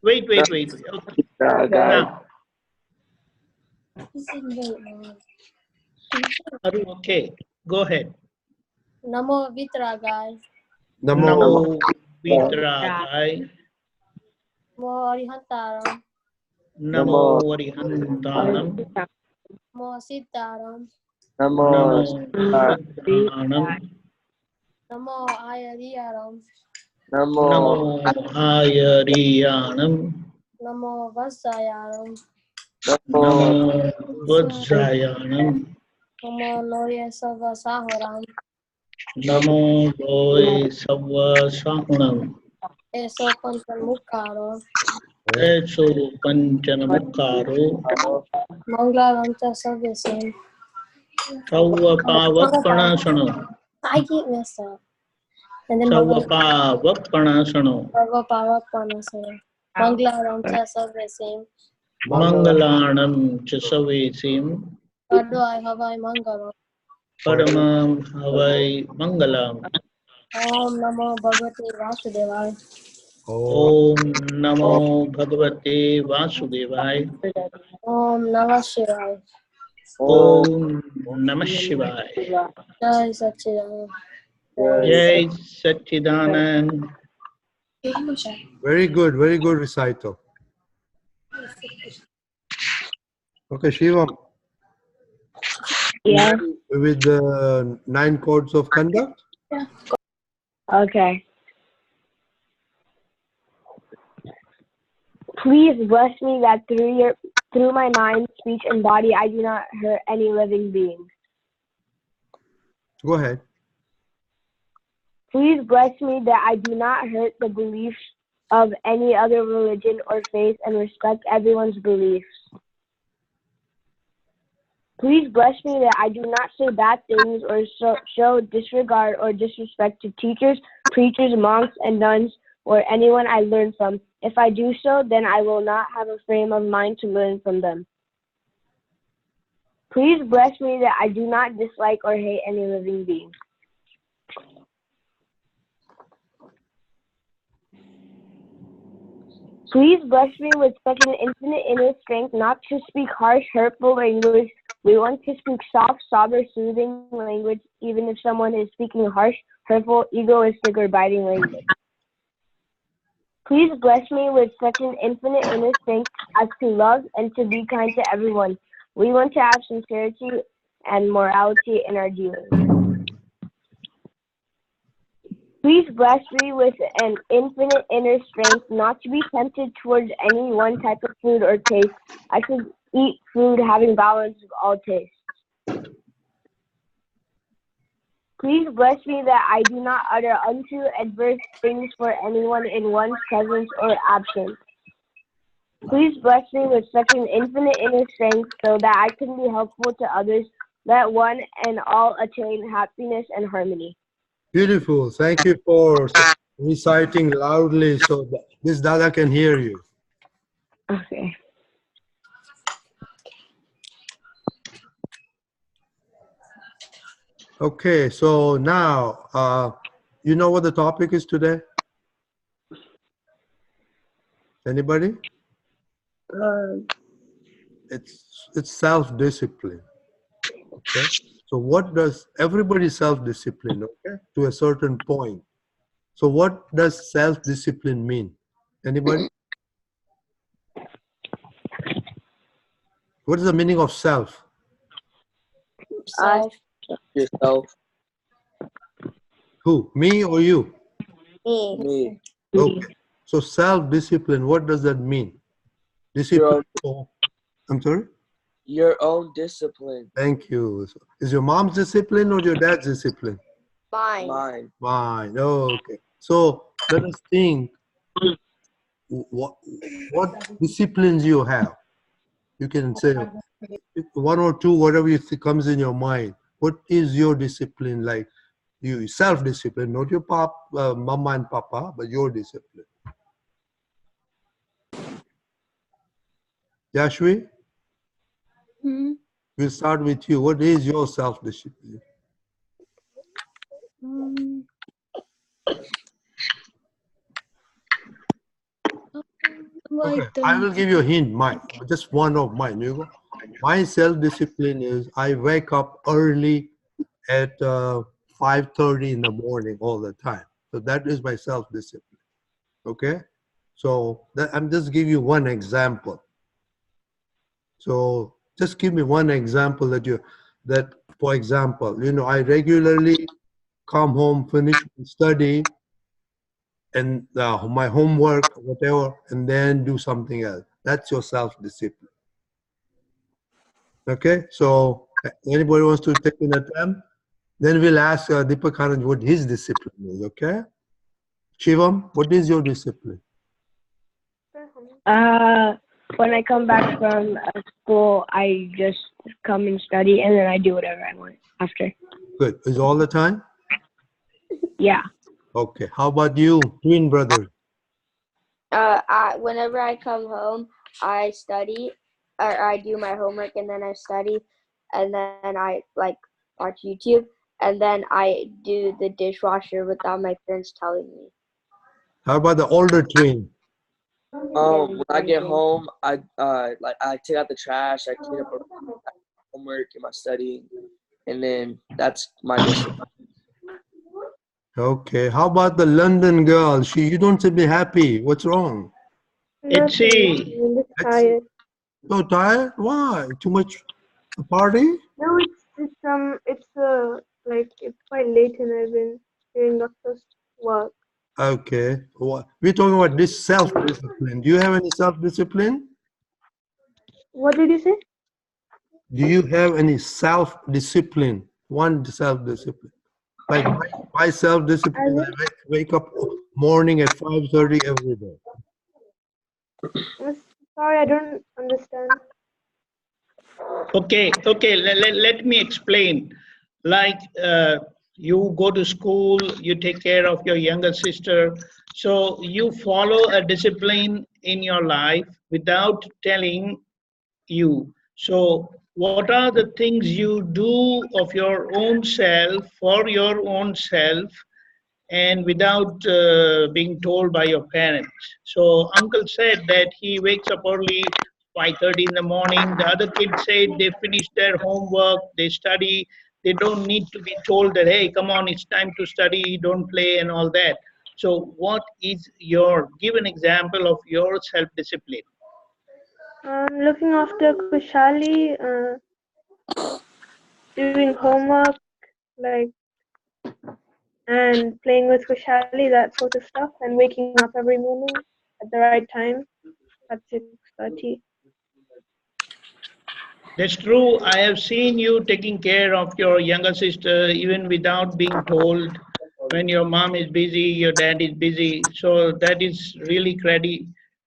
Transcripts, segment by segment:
Wait. Okay. Now, Aru, okay. Go ahead. Namo Vitragai. Namo Vitragai. Namo Arihantaram. Namo Varihantanam. Namo Sitaram. Namo Siddhanam. Namo Ayariyaram. Namo Ayariyanam. Namo Vasayaram. Namo Vajjayanam. Namo Loya Sava Sahuram. Namo Loy Sava Sahunam. Eso Pantamukaro. Eso Panchanamukkaro. Manglaram Chasavisim. Sava Pavakkanasanam. I get messed up. And then Sava Pavakkanasanam. Bhagavapanasanam. Manglaram Chasavisim. Mangalanam Chasavesim. Advai Havai Mangalam. Paramam Havai Mangalam. Om Namo Bhagavate Vasudevaya. Om Namo Bhagavate Vasudevaya. Om Namah Shivaya. Om Namah Shivaya. Jai Satchidanand. Jai Satchidanand. Very good recital. Okay, Shivam. Yeah. With the 9 codes of conduct? Okay. Please bless me that through my mind, speech, and body, I do not hurt any living being. Go ahead. Please bless me that I do not hurt the beliefs of any other religion or faith and respect everyone's beliefs. Please bless me that I do not say bad things or show disregard or disrespect to teachers, preachers, monks, and nuns, or anyone I learn from. If I do so, then I will not have a frame of mind to learn from them. Please bless me that I do not dislike or hate any living being. Please bless me with such an infinite inner strength not to speak harsh, hurtful language. We want to speak soft, sober, soothing language, even if someone is speaking harsh, hurtful, egoistic, or biting language. Please bless me with such an infinite inner strength as to love and to be kind to everyone. We want to have sincerity and morality in our dealings. Please bless me with an infinite inner strength not to be tempted towards any one type of food or taste. I should eat food having balance of all tastes. Please bless me that I do not utter unto adverse things for anyone in one's presence or absence. Please bless me with such an infinite inner strength so that I can be helpful to others. Let one and all attain happiness and harmony. Beautiful. Thank you for reciting loudly so that this Dada can hear you. Okay. Okay, so now, you know what the topic is today? Anybody? It's self-discipline. Okay, so what does everybody self-discipline? Okay, to a certain point. So what does self-discipline mean? Anybody? What is the meaning of self? Self. Yourself. Who? Me or you? Me. Okay. So self-discipline, what does that mean? Discipline. I'm sorry? Your own discipline. Thank you. Is your mom's discipline or your dad's discipline? Mine. Mine. Okay. So let us think what disciplines you have. You can say one or two, whatever you think comes in your mind. What is your discipline like? You self-discipline, not your mama and papa, but your discipline. Yashvi? We'll start with you. What is your self-discipline? Okay, I will give you a hint. Just one of mine. You go. My self-discipline is I wake up early at 5:30 in the morning all the time. So that is my self-discipline. Okay, so I'm just give you one example. So just give me one example that for example, I regularly come home, finish my study and my homework, whatever, and then do something else. That's your self-discipline. Okay, so anybody wants to take an attempt? Then we'll ask Deepakanandji what his discipline is, okay? Shivam, what is your discipline? When I come back from school, I just come and study, and then I do whatever I want after. Good. Is all the time? Yeah. Okay. How about you, twin brother? Whenever I come home, I study, or I do my homework, and then I study, and then I watch YouTube, and then I do the dishwasher without my parents telling me. How about the older twin? When I get home, I take out the trash, I clean up my homework and my studying, and then that's my discipline. Okay. How about the London girl? You don't seem to be happy. What's wrong? Itchy. I'm just tired. So tired? Why? Too much party? No, it's quite late, and I've been doing doctor's work. Okay. We're talking about this self-discipline. Do you have any self-discipline? What did you say? Do you have any self-discipline? One self-discipline. Like my self-discipline, I wake up morning at 5:30 every day. Sorry, I don't understand. Okay, let me explain. Like you go to school, you take care of your younger sister, so you follow a discipline in your life without telling you. So what are the things you do of your own self, for your own self, and without being told by your parents? So uncle said that he wakes up early, 5:30 in the morning. The other kids said they finish their homework, they study. They don't need to be told that, hey, come on, it's time to study, don't play and all that. So what is give an example of your self-discipline? Looking after Kushali, doing homework, and playing with Kushali, that sort of stuff, and waking up every morning at the right time at 6:30. That's true. I have seen you taking care of your younger sister even without being told. When your mom is busy, your dad is busy. So that is really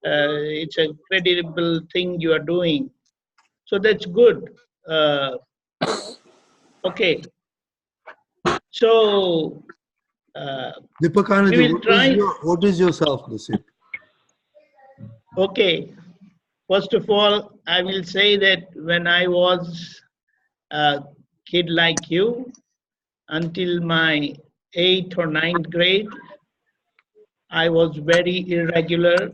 it's a credible thing you are doing. So that's good. Okay. So we Deepakanandji, will try. what is your self-discipline? Okay. First of all, I will say that when I was a kid like you, until my 8th or 9th grade, I was very irregular,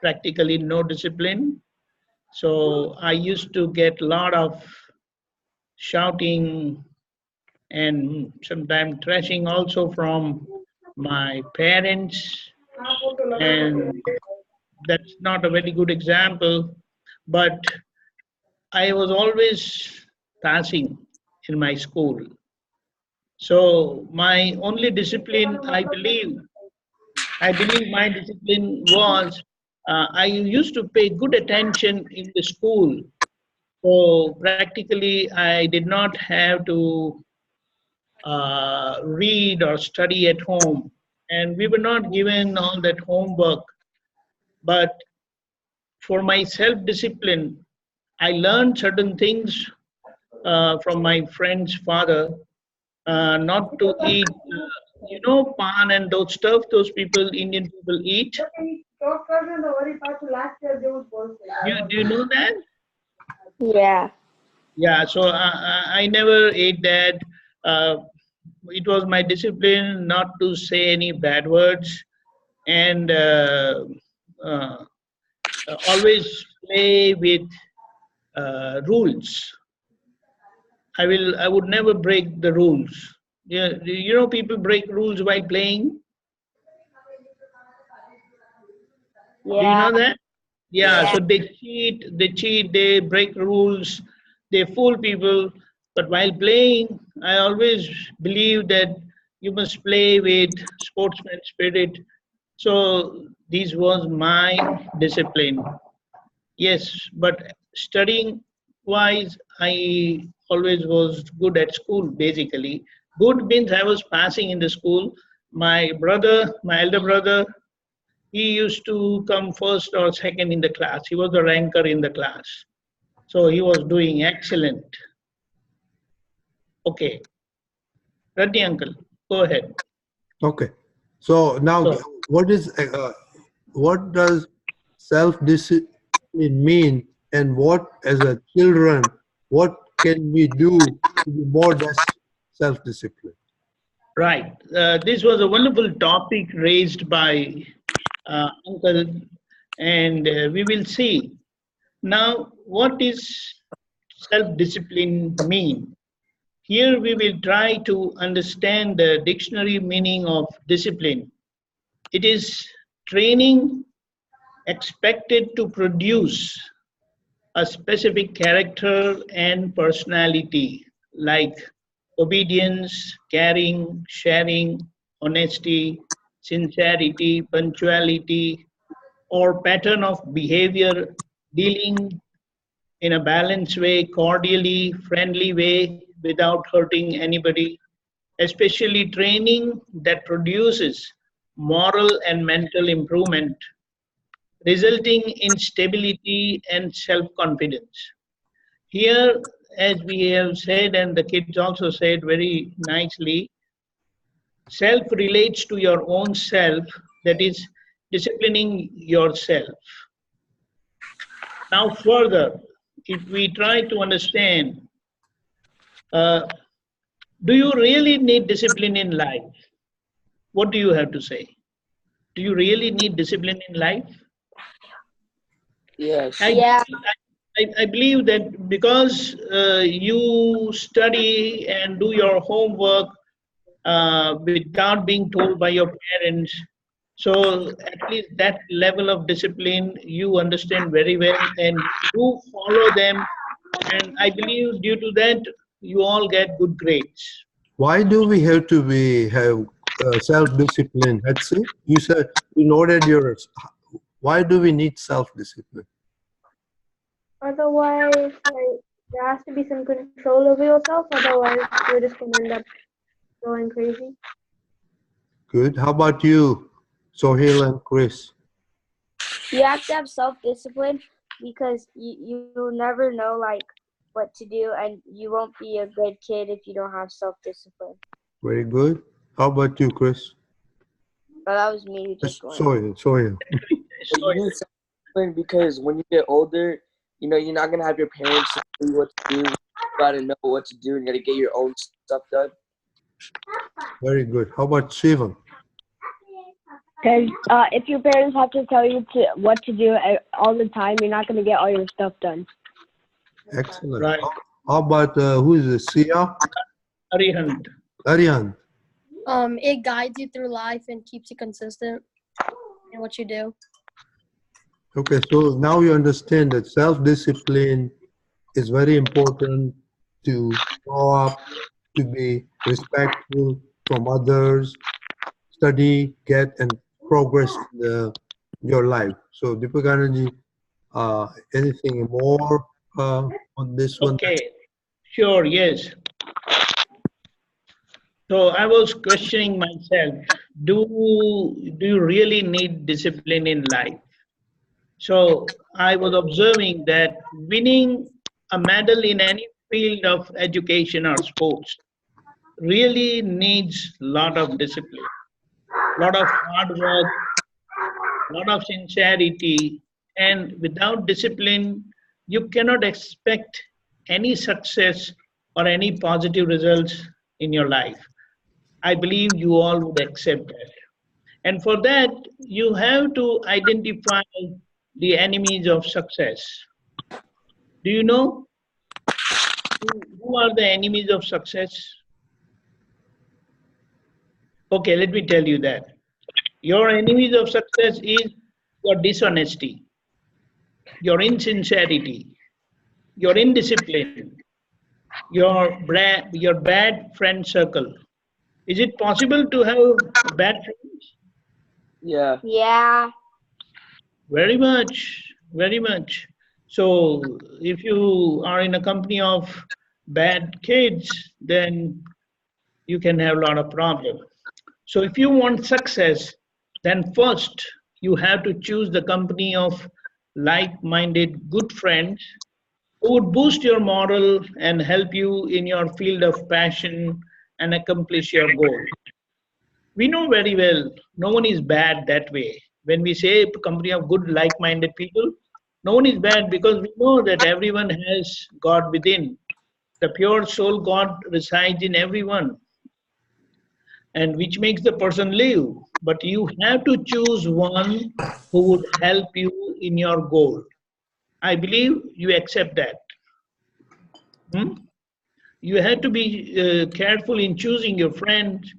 practically no discipline. So I used to get a lot of shouting and sometimes thrashing also from my parents. And that's not a very good example, but I was always passing in my school. So my only discipline, I believe my discipline was I used to pay good attention in the school. So practically, I did not have to read or study at home. And we were not given all that homework. But for my self-discipline, I learned certain things from my friend's father, not to eat, pan and those stuff those people, Indian people eat. Do you know that? Yeah. Yeah, so I never ate that. Uh, it was my discipline not to say any bad words, and always play with rules. I would never break the rules. Yeah, you know, people break rules while playing. Do you Yeah. know that? Yeah, so they break rules, they fool people. But while playing, I always believe that you must play with sportsman spirit. So this was my discipline. Yes, but studying wise, I always was good at school basically. Good means I was passing in the school. My brother, my elder brother, he used to come first or second in the class. He was the ranker in the class. So he was doing excellent. Okay. Reddy uncle, go ahead. Okay. So now, So, what does self-discipline mean, and what, as a children, what can we do to be more self-disciplined? right. This was a wonderful topic raised by uncle, and we will see. Now, what is self-discipline mean? Here we will try to understand the dictionary meaning of discipline. It is training expected to produce a specific character and personality like obedience, caring, sharing, honesty, sincerity, punctuality, or pattern of behavior dealing in a balanced way, cordially, friendly way, without hurting anybody, especially training that produces moral and mental improvement, resulting in stability and self confidence. Here, as we have said, and the kids also said very nicely, self relates to your own self, that is, disciplining yourself. Now, further, if we try to understand, uh, do you really need discipline in life? What do you have to say? Do you really need discipline in life? Yes. Yeah. I believe that because you study and do your homework without being told by your parents, so at least that level of discipline you understand very well and you follow them. And I believe due to that, you all get good grades. Why do we have to have self-discipline? That's it. You said you noted your. Why do we need self-discipline? Otherwise, like, there has to be some control over yourself. Otherwise, you're just gonna end up going crazy. Good. How about you, Sohail and Chris? You have to have self-discipline because you never know like what to do, and you won't be a good kid if you don't have self-discipline. Very good. How about you, Chris? But that was me who just went. Sohail. But you need something because when you get older, you know, you're not gonna have your parents tell you what to do. You gotta know what to do and you gotta get your own stuff done. Very good. How about Shivam? Because if your parents have to tell you what to do all the time, you're not going to get all your stuff done. Excellent. Right. How about who is this? Sia? Arihant. Aryan. It guides you through life and keeps you consistent in what you do. Okay, so now you understand that self-discipline is very important to grow up, to be respectful from others, study, get, and progress in your life. So, Deepakanandji, anything more on this one? Okay, sure, yes. So I was questioning myself, do you really need discipline in life? So I was observing that winning a medal in any field of education or sports really needs a lot of discipline, a lot of hard work, a lot of sincerity, and without discipline, you cannot expect any success or any positive results in your life. I believe you all would accept that. And for that, you have to identify the enemies of success? Do you know who are the enemies of success? Okay, let me tell you that. Your enemies of success is your dishonesty, your insincerity, your indiscipline, your bad friend circle. Is it possible to have bad friends? Yeah. Yeah. Very much, very much. So if you are in a company of bad kids, then you can have a lot of problems. So if you want success, then first you have to choose the company of like-minded good friends who would boost your moral and help you in your field of passion and accomplish your goal. We know very well no one is bad that way. When we say a company of good like-minded people, no one is bad because we know that everyone has God within. The pure soul God resides in everyone, and which makes the person live. But you have to choose one who would help you in your goal. I believe you accept that. Hmm? You have to be careful in choosing your friends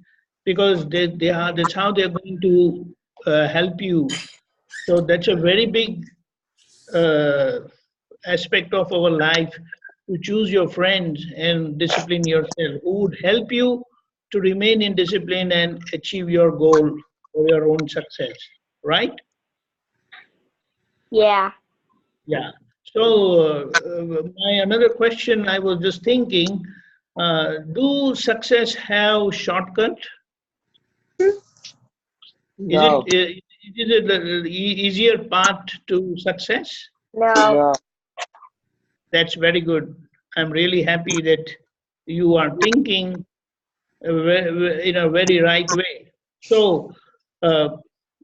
because that's how they're going to help you. So that's a very big uh, aspect of our life, to choose your friends and discipline yourself who would help you to remain in discipline and achieve your goal for your own success, right? Yeah. Yeah. So my another question, I was just thinking, do success have shortcut? Is No. it the easier path to success? No. No. That's very good. I'm really happy that you are thinking in a very right way. So uh,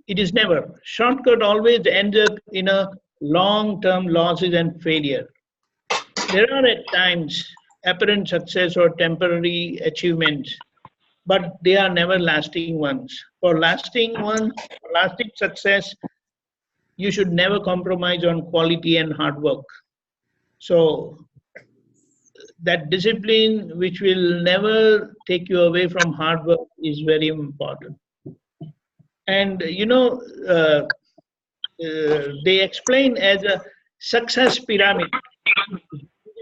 it is never. Shortcut always ends up in a long-term losses and failure. There are at times apparent success or temporary achievements, but they are never lasting ones. For lasting success, you should never compromise on quality and hard work. So that discipline which will never take you away from hard work is very important. And they explain as a success pyramid.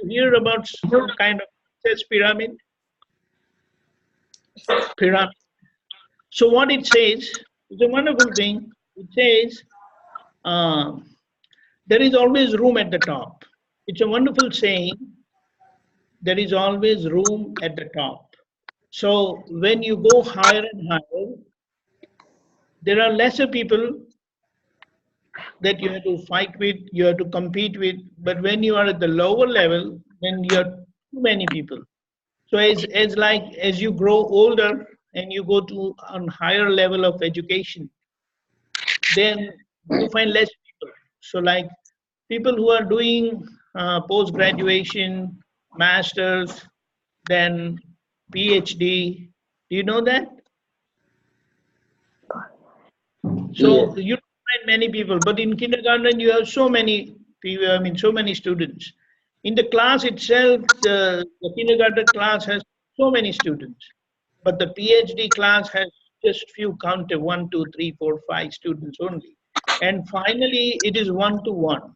You hear about some kind of success pyramid. So what it says is a wonderful thing. It says uh, there is always room at the top. It's a wonderful saying. There is always room at the top. So when you go higher and higher, there are lesser people that you have to fight with, you have to compete with. But when you are at the lower level, then you are too many people. So as you grow older and you go to a higher level of education, then you find less people. So like people who are doing post graduation, masters, then PhD. Do you know that? Yeah. So you don't find many people, but in kindergarten you have so many people, I mean, so many students. In the class itself, the kindergarten class has so many students, but the PhD class has just few counted, 1, 2, 3, 4, 5 students only. And finally, it is 1-to-1.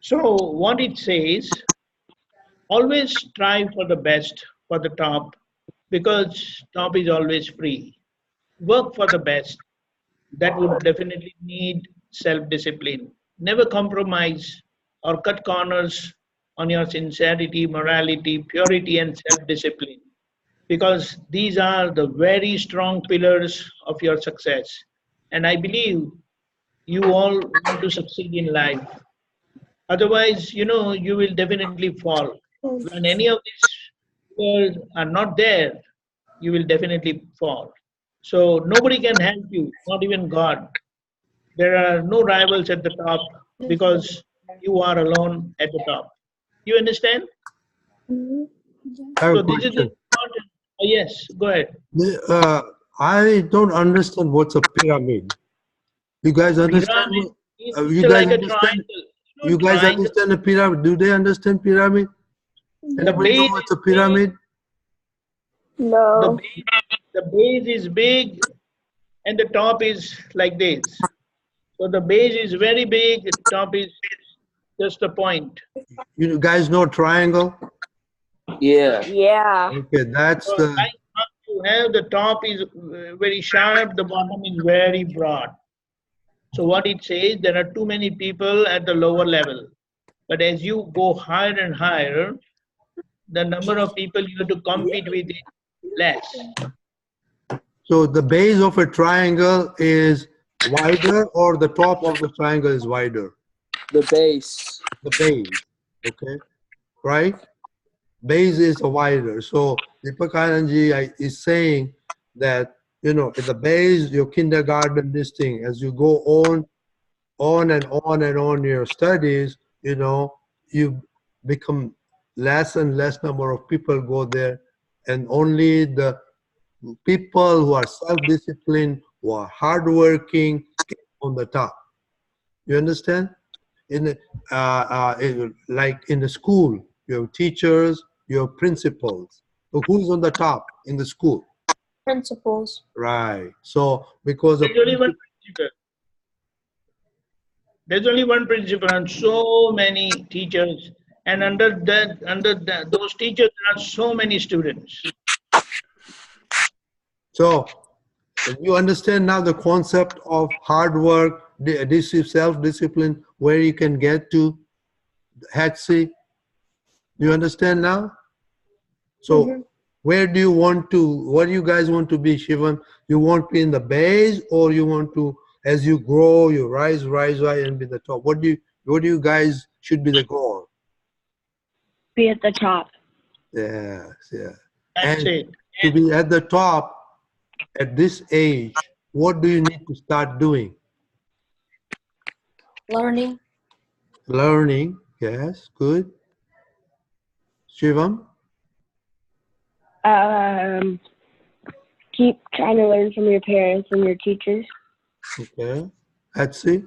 So what it says, always strive for the best, for the top, because top is always free. Work for the best. That would definitely need self-discipline. Never compromise or cut corners on your sincerity, morality, purity, and self-discipline, because these are the very strong pillars of your success. And I believe you all want to succeed in life. Otherwise, you will definitely fall. When any of these pillars are not there, you will definitely fall. So nobody can help you, not even God. There are no rivals at the top because you are alone at the top. You understand? I have So a this is the question. important. Yes, go ahead. I don't understand what's a pyramid. You guys understand? Pyramid It's like a triangle. You guys Triangle. understand a pyramid? Do they understand pyramid? The Anybody know base what's a is big. pyramid? No. The base is big and the top is like this. So the base is very big, the top is just a point. You guys know triangle? Yeah. Yeah. Okay, that's So the. like how you have the top is very sharp, the bottom is very broad. So what it says, there are too many people at the lower level. But as you go higher and higher, the number of people you have to compete with is less. So the base of a triangle is wider, or the top of the triangle is wider? The base. The base, okay, right? Base is wider. So Deepakanandji is saying that, you know, at the base, your kindergarten, this thing, as you go on and on and on your studies, you know, you become less and less number of people go there, and only the people who are self-disciplined, who are hardworking, on the top. You understand? Like in the school, you have teachers, you have principals. So who's on the top in the school? Principles. Right. So because of There's only one principal. There's only one principal and so many teachers. And under those teachers, there are so many students. so you understand now the concept of hard work, self-discipline, where you can get to Hatsi. You understand now? So where do you want to, what do you guys want to be, Shivam? You want to be in the base, or you want to, as you grow, you rise and be the top? What do you guys should be the goal? Be at the top. Yes, yeah. That's And it. to be at the top at this age, what do you need to start doing? Learning. Learning, yes, good. Shivam? Keep trying to learn from your parents and your teachers. Okay. Hatsi?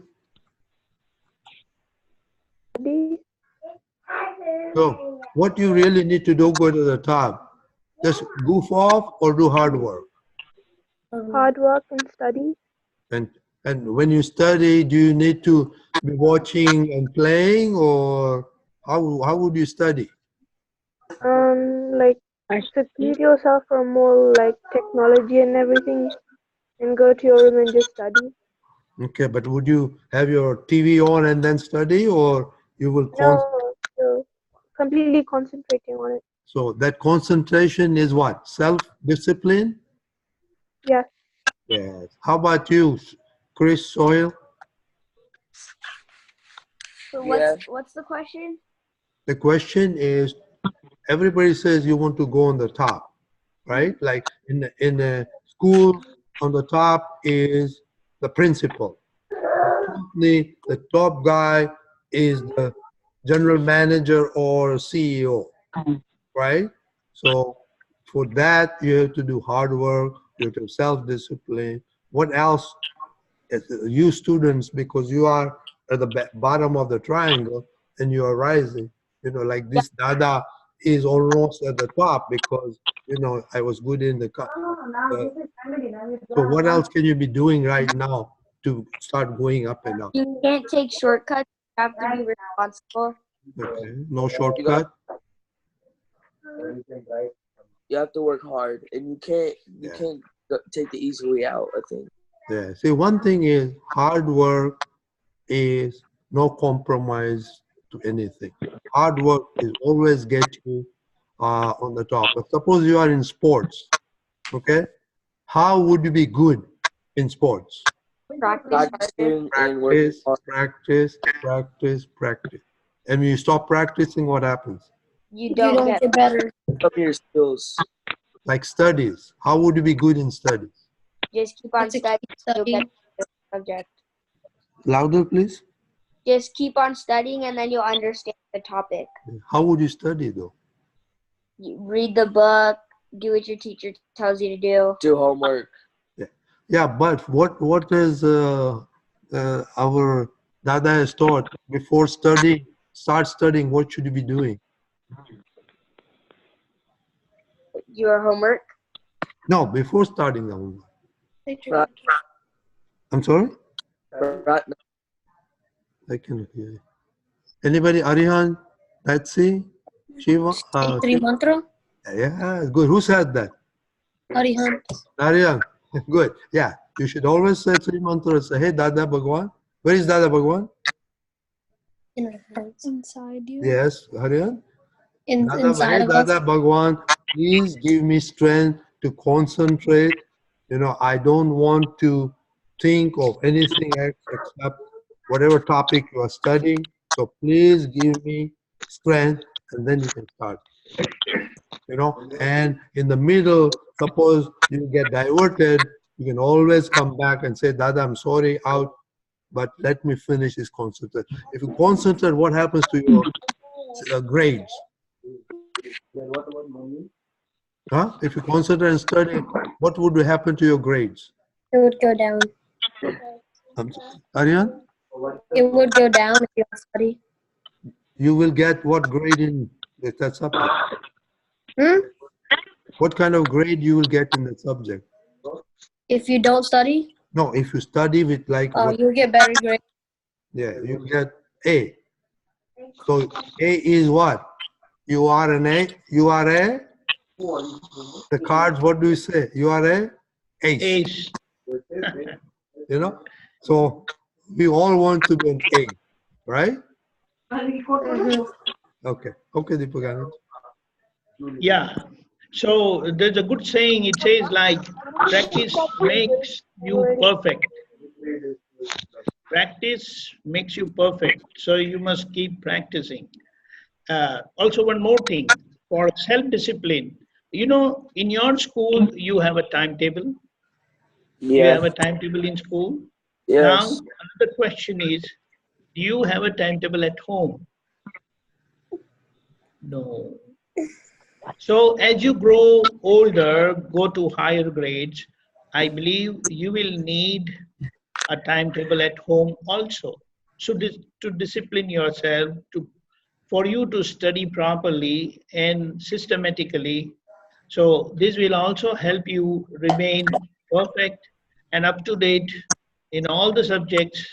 So what you really need to do, go to the top. Just goof off or do hard work. Hard work and study. And when you study, do you need to be watching and playing, or how would you study? Like seclude yourself from more like technology and everything, and go to your room and just study. Okay, but would you have your TV on and then study, or you will No, completely concentrating on it. So that concentration is what? Self-discipline? Yes. Yes. How about you, Chris Soil? So Yeah. what's the question? The question is, everybody says you want to go on the top, right? Like in a school, on the top is the principal. The top guy is the general manager or CEO, right? So for that, you have to do hard work, you have to have self-discipline. What else? You students, because you are at the bottom of the triangle and you are rising, you know, like this Dada is almost at the top because, you know, I was good in the cup. So what else can you be doing right now to start going up and up? You can't take shortcuts. You have to be responsible. Okay, no shortcut. You have to work hard, and you can't take the easy way out, I think. Yeah. See, one thing is hard work is no compromise to anything. Hard work is always get you on the top. But suppose you are in sports, okay? How would you be good in sports? Practicing and working Practice. And when you stop practicing, what happens? You You don't don't get get better. up your skills. Like studies. How would you be good in studies? just keep on It's a studying. You'll studying. get the subject. Louder, please. Just keep on studying, and then you'll understand the topic. How would you study though? You read the book. Do what your teacher tells you to do. Do homework. Yeah, but what is our Dada has taught before studying, start studying, what should you be doing? Your homework. No, before starting the homework. Right, I'm sorry? right. I can hear you. Anybody? Arihan? Patsy? Shiva? Three mantra. Yeah, good. Who said that? Arihan. Arihan. Good. Yeah. You should always say three mantras. Say, hey, Dada Bhagwan. Where is Dada Bhagwan? In our hearts. Inside you. Yes, Arihan. Inside Hey, of us. Dada Bhagwan, please give me strength to concentrate. You know, I don't want to think of anything else except whatever topic you are studying. So please give me strength, and then you can start. You know, and in the middle, suppose you get diverted, you can always come back and say, Dada, I'm sorry, out, but let me finish this concentrate. If you concentrate, what happens to your grades? Huh? If you concentrate and study, what would happen to your grades? It would go down. Aryan, It would go down if you don't study. you will get what grade in that subject? Hmm? What kind of grade you will get in that subject? If you don't study, No, if you study with like what, you'll get better grades. yeah, you get A. So A is what? You are an A. You are a. The cards. What do you say? You are a ace. Ace. You know. So we all want to be an A, right? Mhm. Okay. Okay, Deepakanandji. Yeah. So there's a good saying. It says like, practice makes you perfect. Practice makes you perfect. So you must keep practicing. Also, one more thing for self-discipline. You know, in your school, you have a timetable. You Yeah. have a timetable in school. Now, Yes. another question is, do you have a timetable at home? No. So as you grow older, go to higher grades, I believe you will need a timetable at home also. So to discipline yourself, for you to study properly and systematically. So this will also help you remain perfect and up to date in all the subjects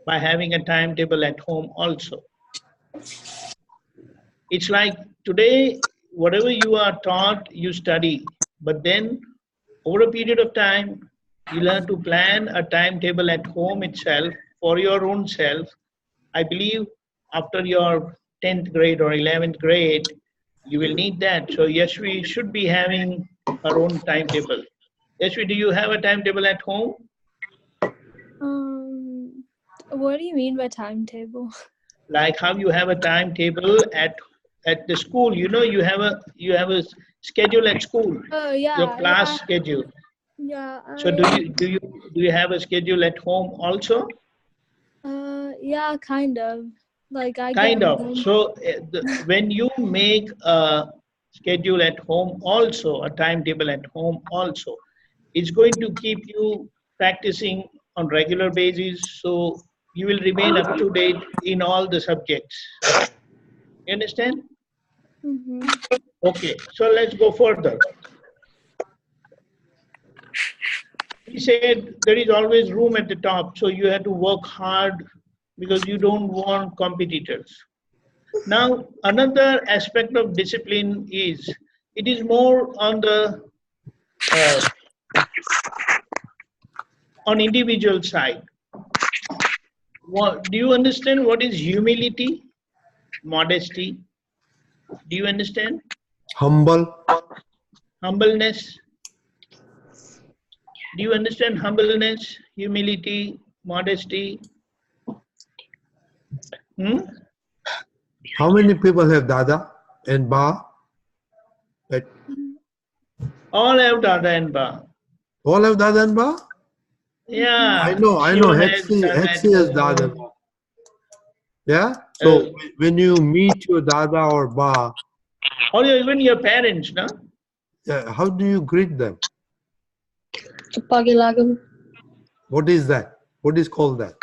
by having a timetable at home also. It's like today, whatever you are taught, you study. But then, over a period of time, you learn to plan a timetable at home itself for your own self. I believe after your 10th grade or 11th grade, you will need that. So, yes, we should be having our own timetable. Yes, do you have a timetable at home? What do you mean by timetable? Like how you have a timetable at the school, you know, you have a schedule at school, Oh your yeah, class schedule. yeah. So do you have a schedule at home also? Yeah, kind of. Like I get Kind of. home. So when you make a schedule at home also, a timetable at home also, it's going to keep you practicing on regular basis, so you will remain up to date in all the subjects. You understand? Mm-hmm. Okay, so let's go further. He said there is always room at the top, so you have to work hard because you don't want competitors. Now, another aspect of discipline is it is more on the uh, on individual side. What, do you understand what is humility, modesty? Do you understand Humble. humbleness? Do you understand humbleness, humility, modesty? Hmm? How many people have Dada and Ba? That All have Dada and Ba. all have Dada and Ba? I Yeah, know. Shiva has Hetzi Dada at has Dada and home. Ba. Yeah? Uh, So when you meet your Dada or Ba, or even your parents, no? how do you greet them? Kapagi lagam. What is that? What is called that?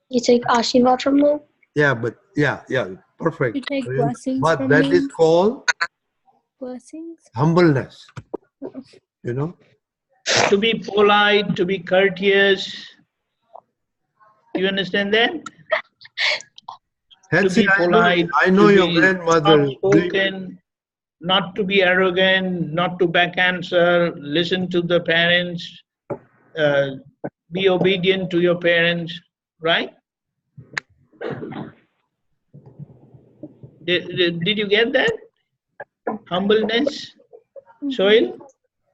You take Ashiva from them. Yeah, but yeah, perfect. You take blessings But from that them. is called Blessings. humbleness. You know? To be polite, to be courteous. You understand that? To Hetzi, be polite, I know to your be grandmother. soft-spoken, not to be arrogant, not to back answer, listen to the parents, be obedient to your parents, right? Did you get that? Humbleness, Soil?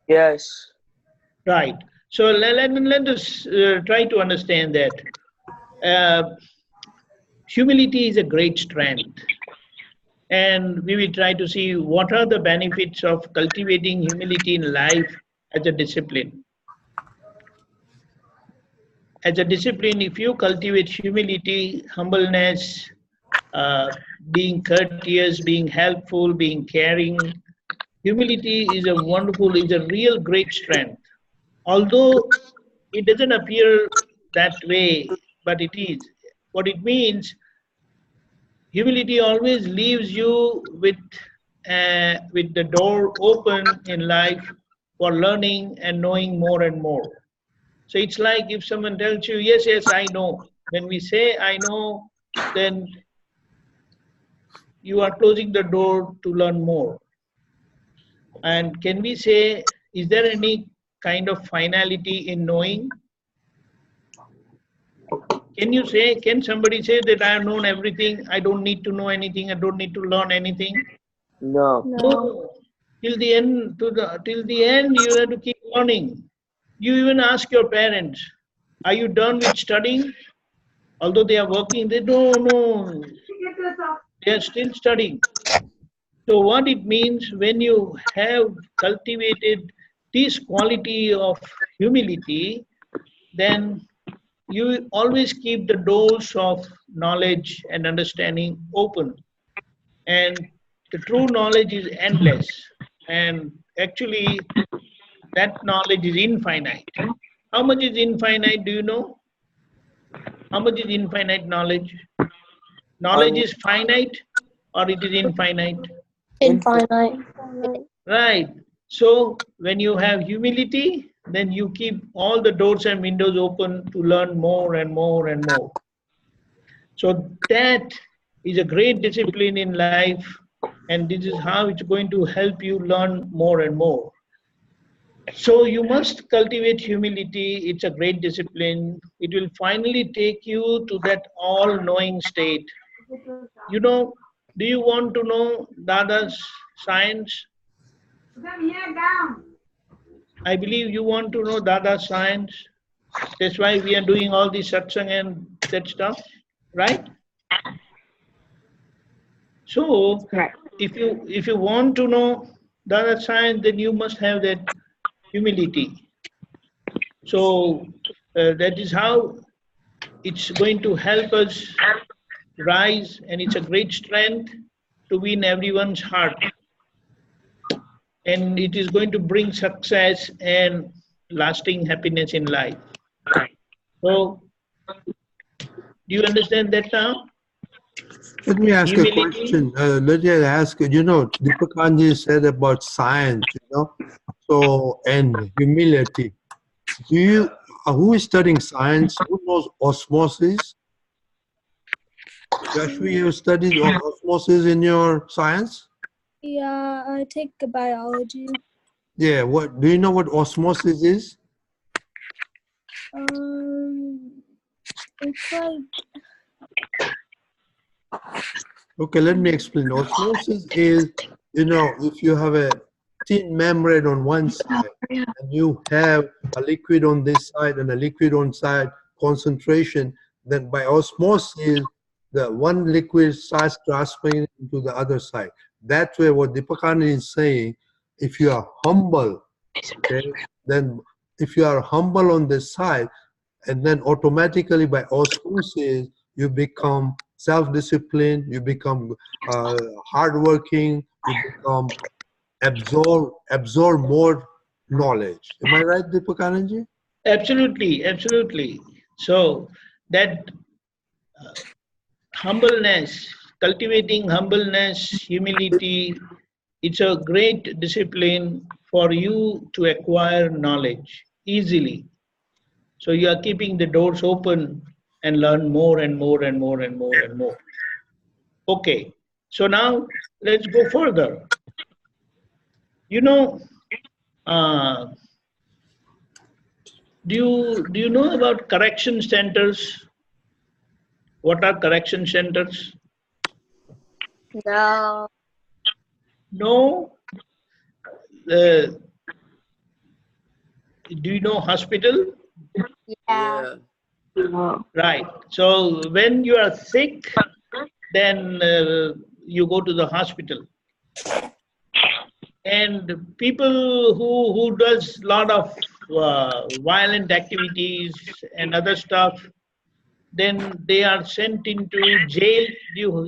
Yes. Right. So let us try to understand that. Humility is a great strength. And we will try to see what are the benefits of cultivating humility in life as a discipline. As a discipline, if you cultivate humility, humbleness, being courteous, being helpful, being caring, humility is a wonderful, is a real great strength. Although it doesn't appear that way, but it is. What it means, humility always leaves you with the door open in life for learning and knowing more and more. So it's like if someone tells you, yes, yes, I know. When we say I know, then you are closing the door to learn more. And can we say, is there any kind of finality in knowing? Can you say, can somebody say that I have known everything, I don't need to know anything, I don't need to learn anything? No. No. Till the end, you have to keep learning. You even ask your parents, are you done with studying? Although they are working, they don't know. They are still studying. So what it means, when you have cultivated this quality of humility, then you always keep the doors of knowledge and understanding open. And the true knowledge is endless. And actually, that knowledge is infinite. How much is infinite, do you know? How much is infinite knowledge? Knowledge is finite or it is infinite? Infinite. Right. So when you have humility, then you keep all the doors and windows open to learn more and more and more. So that is a great discipline in life, and this is how it's going to help you learn more and more. So you must cultivate humility. It's a great discipline. It will finally take you to that all-knowing state. You know, do you want to know Dada's science? I believe you want to know Dada's science. That's why we are doing all this satsang and that stuff, right? So if you want to know Dada's science, then you must have that humility. So that is how it's going to help us rise, and it's a great strength to win everyone's heart. And it is going to bring success and lasting happiness in life. So, do you understand that now? Let me ask Humility. a question. Let me ask, Deepakanandji said about science, so, and humility. Who is studying science? Who knows osmosis? Yashvi, you studied osmosis in your science? Yeah, I take biology. Yeah, what, do you know what osmosis is? It's like, Okay, let me explain. Osmosis is, if you have a thin membrane on one side and you have a liquid on this side and a liquid on side concentration, then by osmosis, the one liquid starts transferring into the other side. That's where what Deepakanandji is saying, if you are humble, okay, then if you are humble on this side, and then automatically by osmosis, you become self-disciplined, you become hardworking, you become absorb more knowledge. Am I right, Deepakanandji? Absolutely, absolutely. So that humbleness, cultivating humbleness, humility, it's a great discipline for you to acquire knowledge easily. So you are keeping the doors open and learn more and more and more and more and more. Okay, so now let's go further. You know, uh, do you know about correction centers? What are correction centers? No. No. Uh, do you know hospital? Yeah. No. Right. So when you are sick, then you go to the hospital. And people who does lot of violent activities and other stuff, then they are sent into jail.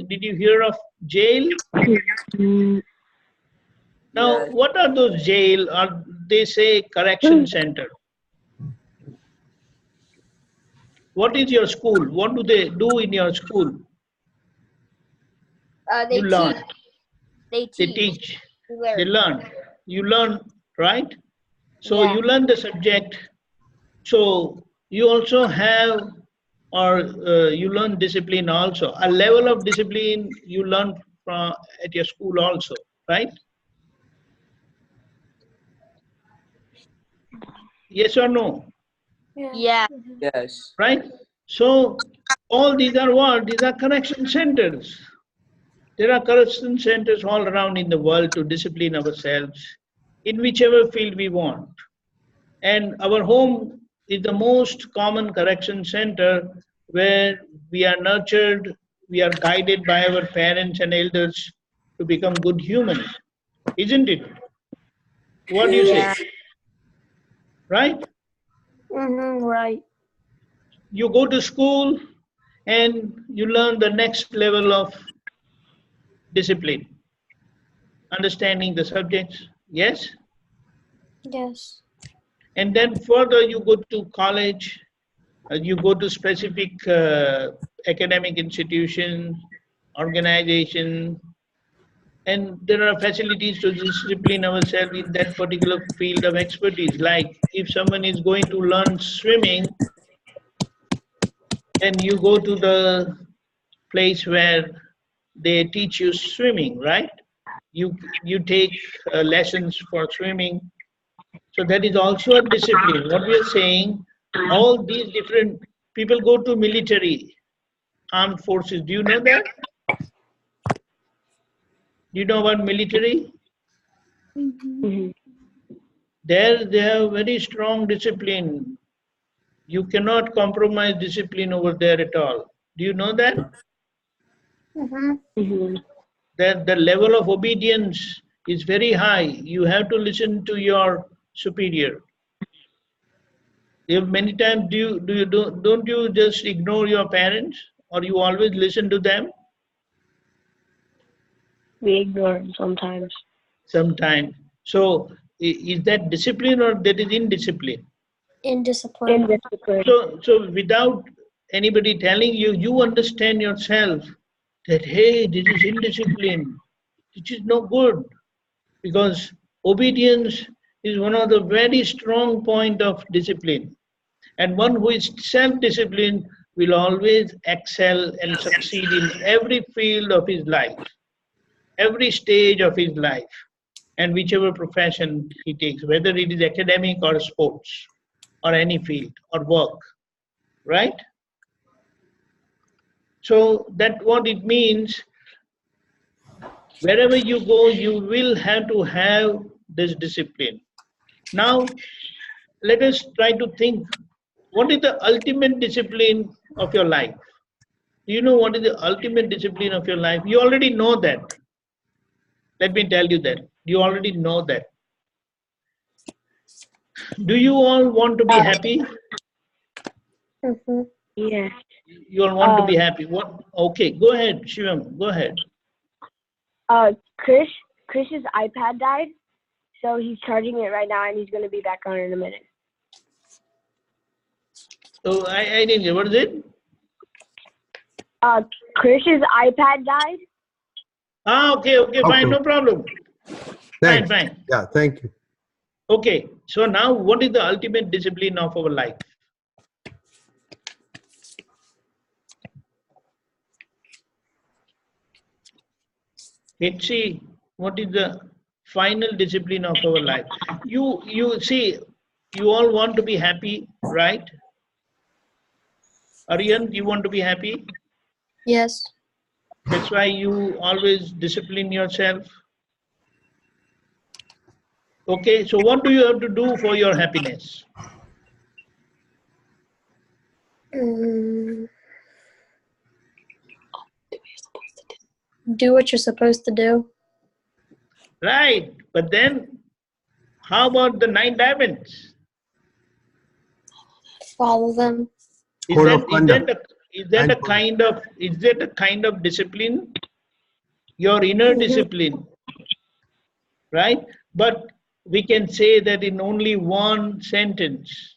Did you hear of jail? Mm, Now, Yeah. what are those jail? Or they say correction center. What is your school? What do they do in your school? They You learn. teach. They They teach. teach. You They learn. learn. You learn, right? So Yeah. you learn the subject. So you also have, or you learn discipline also. A level of discipline you learn from at your school also, right? Yes or no? Yeah. Yes. Right? So all these are what? These are correction centers. There are correction centers all around in the world to discipline ourselves in whichever field we want. And our home is the most common correction center where we are nurtured, we are guided by our parents and elders to become good humans. Isn't it? What do you say? Yeah. Right? Right. You go to school and you learn the next level of discipline, understanding the subjects. Yes? Yes. And then further you go to college, you go to specific academic institution, organization, and there are facilities to discipline ourselves in that particular field of expertise. Like if someone is going to learn swimming, then you go to the place where they teach you swimming, right? You take lessons for swimming. So that is also a discipline. What we are saying, all these different people go to military, armed forces. Do you know that? Do you know about military? mhm. There they have very strong discipline. You cannot compromise discipline over there at all. Do you know that? Mhm. That the level of obedience is very high. You have to listen to your superior. If many times don't you just ignore your parents or you always listen to them? We ignore them sometimes. Sometimes. So is that discipline or that is indiscipline? Indiscipline. Indiscipline. So without anybody telling you, you understand yourself that hey, this is indiscipline, which is no good, because obedience is one of the very strong point of discipline. And one who is self-disciplined will always excel and succeed in every field of his life, every stage of his life, and whichever profession he takes, whether it is academic or sports or any field or work, right? So that what it means, wherever you go, you will have to have this discipline. Now, let us try to think, what is the ultimate discipline of your life? Do you know what is the ultimate discipline of your life? You already know that. Let me tell you that. You already know that. Do you all want to be happy? Yes. You all want to be Um. happy. What? Okay, go ahead, Shivam. Go ahead. Chris's iPad died, so he's charging it right now, and he's gonna be back on in a minute. So I didn't get, what is it? Krish's iPad died. Ah, okay, fine, no problem. Thanks. Fine. Yeah, thank you. Okay, so now what is the ultimate discipline of our life? Let's see, what is the final discipline of our life? You see, you all want to be happy, right? Aryan, you want to be happy? Yes. That's why you always discipline yourself. Okay, so what do you have to do for your happiness? Do what you're supposed to do. Right, but then how about the 9 diamonds? Follow them. Is Code that of conduct. a kind of discipline? Your inner discipline, right? But we can say that in only one sentence,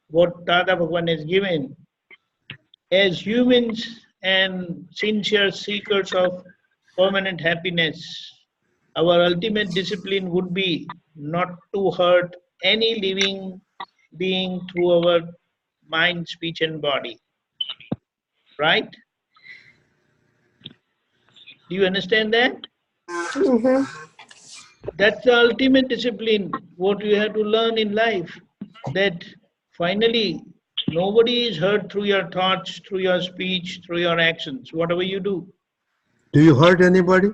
what Dada Bhagwan has given, as humans and sincere seekers of permanent happiness, our ultimate discipline would be not to hurt any living being through our mind, speech, and body. Right? Do you understand that? That's the ultimate discipline, what you have to learn in life. That finally, nobody is hurt through your thoughts, through your speech, through your actions, whatever you do. Do you hurt anybody?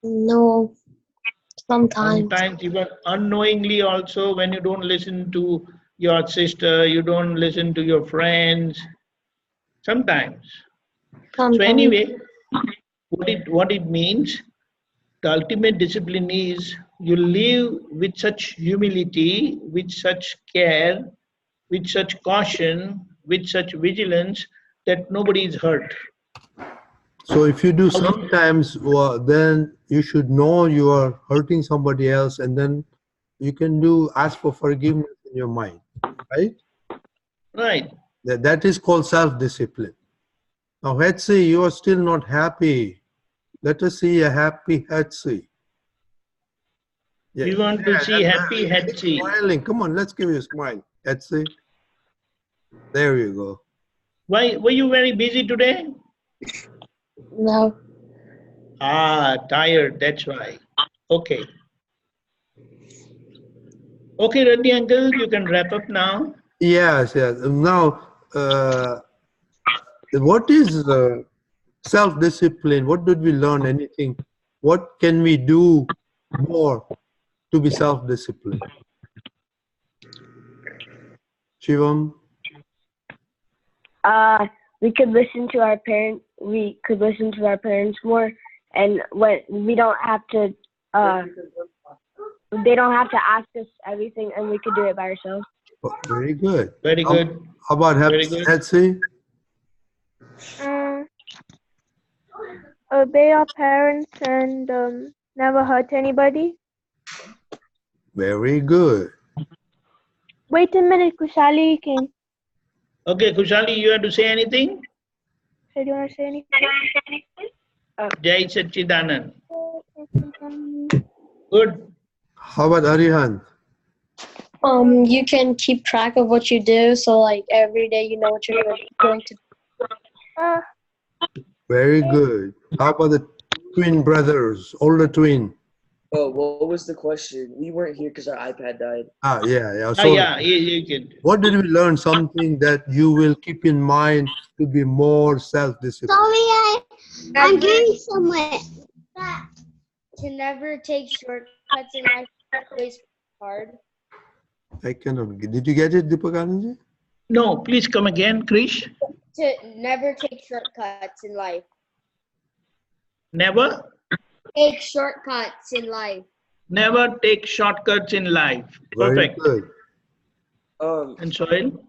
No. Sometimes. Sometimes even unknowingly also, when you don't listen to your sister, you don't listen to your friends. Sometimes. So anyway, what it means, the ultimate discipline is you live with such humility, with such care, with such caution, with such vigilance that nobody is hurt. So if you do sometimes, then you should know you are hurting somebody else, and then you can ask for forgiveness in your mind, right? Right. That is called self-discipline. Now, Hetzi, you are still not happy. Let us see a happy Hetzi. Yeah. We want to see happy Hetzi. Smiling. Come on, let's give you a smile. Hetzi. There you go. Why were you very busy today? No. Ah, tired, that's why. Okay. Okay, Reddy uncle, you can wrap up now. Yes. Now, what is self-discipline? What did we learn? Anything? What can we do more to be self-disciplined? Shivam? We could listen to our parents. We could listen to our parents more, and when we don't have to, they don't have to ask us everything, and we could do it by ourselves. Oh, very good. Very good. How about Hetzi? Obey our parents and never hurt anybody. Very good. Wait a minute, Kushali came. Okay, Kushali, you have to say anything? Do you want to say anything? Jai Satchidanand. Good. How about Arihant? You can keep track of what you do, so like every day you know what you're going to do. Very good. How about the twin brothers, older twin? Oh, what was the question? We weren't here because our iPad died. Yeah. So, you can. What did we learn? Something that you will keep in mind to be more self-disciplined. Sorry, I'm going somewhere. To never take shortcuts in life, always hard. I cannot. Did you get it, Deepakanandji? No, please come again, Krish. To never take shortcuts in life. Never? Take shortcuts in life. Never take shortcuts in life. Perfect. Very good. And Soil?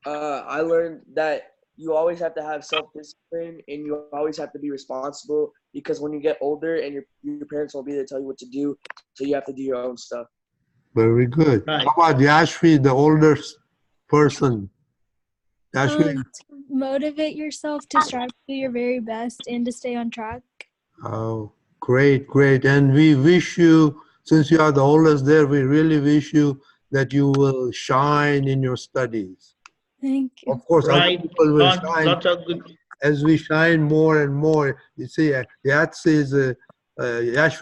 I learned that you always have to have self-discipline and you always have to be responsible, because when you get older and your parents won't be there to tell you what to do, so you have to do your own stuff. Very good. Right. How about Yashvi, the older person? Ashwin? To motivate yourself to strive to do your very best and to stay on track. Oh, great, great. And we wish you, since you are the oldest there, we really wish you that you will shine in your studies. Thank you. Of course, other Right. people will shine Lots of good. as we shine more and more. You see, Yashvi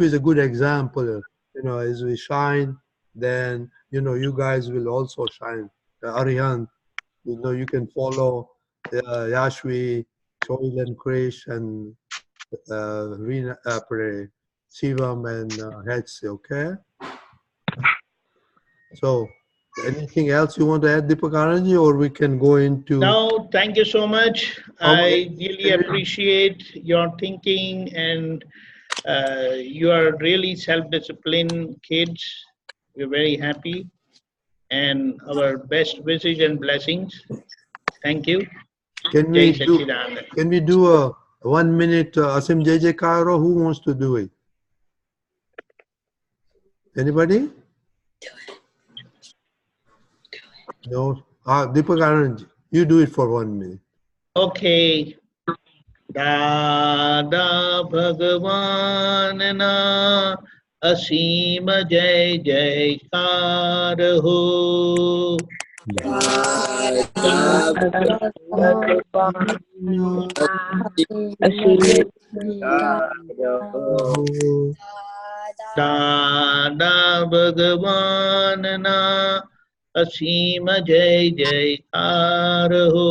is a good example. You know, as we shine, then, you know, you guys will also shine. Arihant, you know, you can follow Yashvi, Choil and Krish, and Rina, Shivam and Hetsi, okay? So, anything else you want to add, Deepakanandji, or we can go into... No, thank you so much. I really Can we- appreciate your thinking, and you are really self-disciplined kids. We're very happy, and our best wishes and blessings. Thank you. Can Jai we do? Satchidanand. Can we do a 1 minute Asim JJ Karo? Who wants to do it? Anybody? No. Deepakanandji, you do it for 1 minute. Okay. Dada Bhagavan na असीम जय जयकार हो। दादा भगवान ना असीम जय जयकार हो।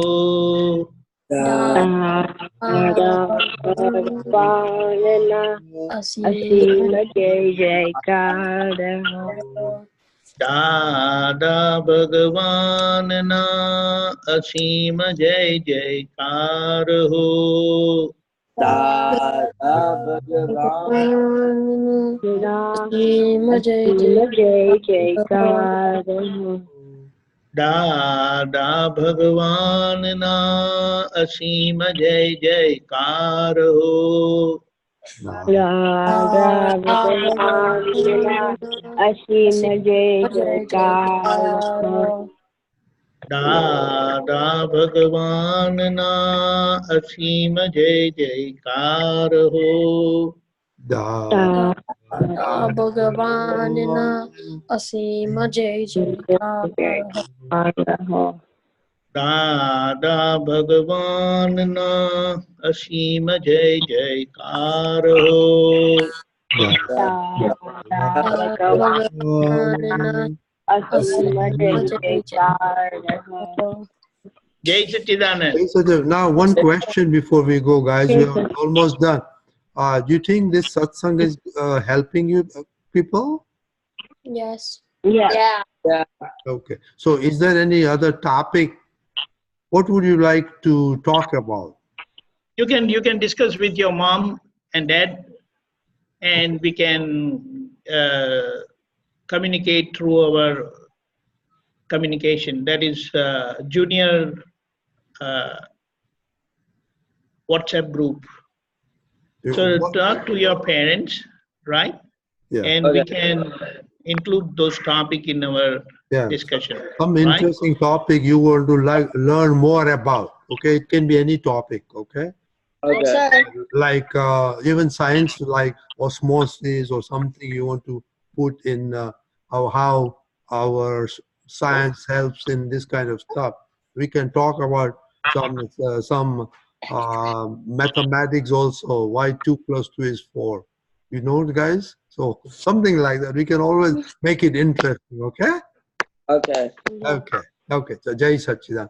असीम जय जयकार हो। दादा भगवान ना असीम जय जयकार हो। दादा भगवान असीम जय जयकार हो। दादा भगवान ना असीम जय जयकार हो। दादा भगवान असीम जय जयकार हो। दादा भगवान ना असीम जय जयकार हो। दादा भगवान ना असीम जय जयकार हो। दादा भगवान ना असीम जय जयकार हो। Jai Satchidanand. Now, one question before we go, guys. We are almost done. Do you think this satsang is helping you people? Yes. Yeah. Okay. So, is there any other topic? What would you like to talk about? You can discuss with your mom and dad, and we can communicate through our communication. That is junior WhatsApp group. So talk to your parents, right? Yeah. And we can include those topics in our discussion. Some right? interesting topic you want to learn more about. Okay, it can be any topic. Okay. Okay. Like even science, like osmosis or something you want to put in how our science helps in this kind of stuff. We can talk about some mathematics also. Why 2 + 2 is 4? You know, guys. So something like that. We can always make it interesting. Okay. Okay. Okay. Okay. So Jai Satchidanand.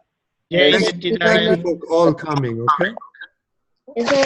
Jai Thank you Satchidanand. for all coming. Okay.